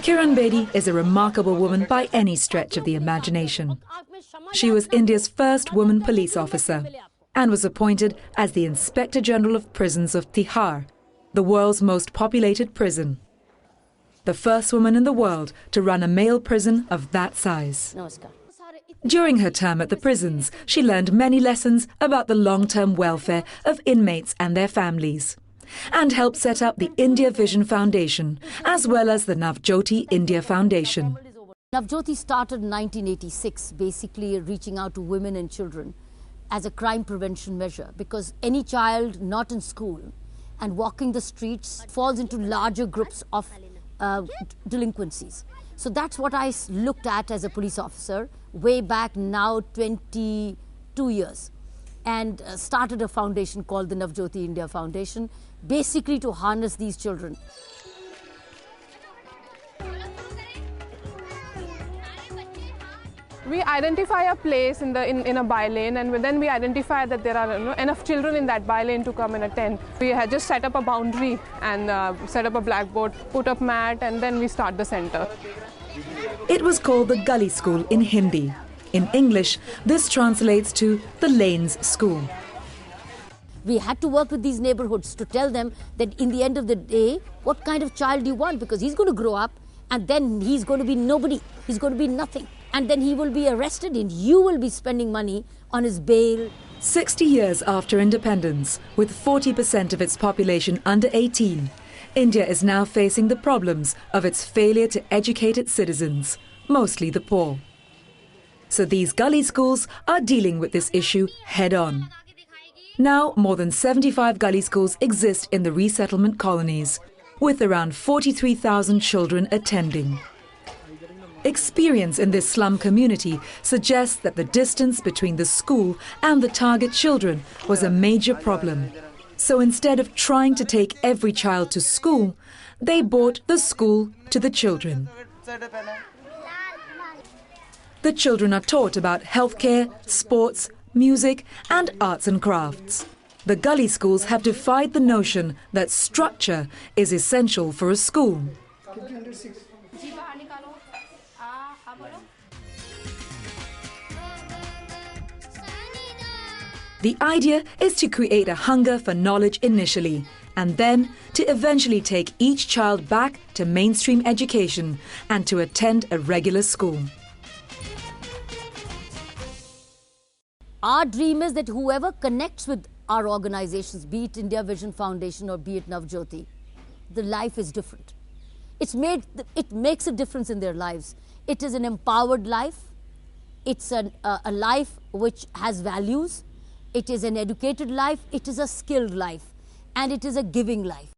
Kiran Bedi is a remarkable woman by any stretch of the imagination. She was India's first woman police officer and was appointed as the Inspector General of Prisons of Tihar, the world's most populated prison. The first woman in the world to run a male prison of that size. During her term at the prisons, she learned many lessons about the long-term welfare of inmates and their families, and helped set up the India Vision Foundation, as well as the Navjyoti India Foundation. Navjyoti started in 1986, basically reaching out to women and children as a crime prevention measure, because any child not in school and walking the streets falls into larger groups of delinquencies. So that's what I looked at as a police officer way back now 22 years, and started a foundation called the Navjyoti India Foundation, basically to harness these children. We identify a place in a by-lane, and then we identify that there are enough children in that by-lane to come and attend. We had just set up a boundary and set up a blackboard, put up mat, and then we start the center. It was called the Gully School in Hindi. In English, this translates to the Lanes School. We had to work with these neighborhoods to tell them that in the end of the day, what kind of child do you want? Because he's going to grow up and then he's going to be nobody. He's going to be nothing. And then he will be arrested and you will be spending money on his bail. 60 years after independence, with 40% of its population under 18, India is now facing the problems of its failure to educate its citizens, mostly the poor. So these gully schools are dealing with this issue head-on. Now, more than 75 gully schools exist in the resettlement colonies, with around 43,000 children attending. Experience in this slum community suggests that the distance between the school and the target children was a major problem. So instead of trying to take every child to school, they brought the school to the children. The children are taught about healthcare, sports, music and arts and crafts. The gully schools have defied the notion that structure is essential for a school. The idea is to create a hunger for knowledge initially, and then to eventually take each child back to mainstream education and to attend a regular school. Our dream is that whoever connects with our organizations, be it India Vision Foundation or be it Navjyoti, the life is different. It makes a difference in their lives. It is an empowered life. It's a life which has values. It is an educated life. It is a skilled life. And it is a giving life.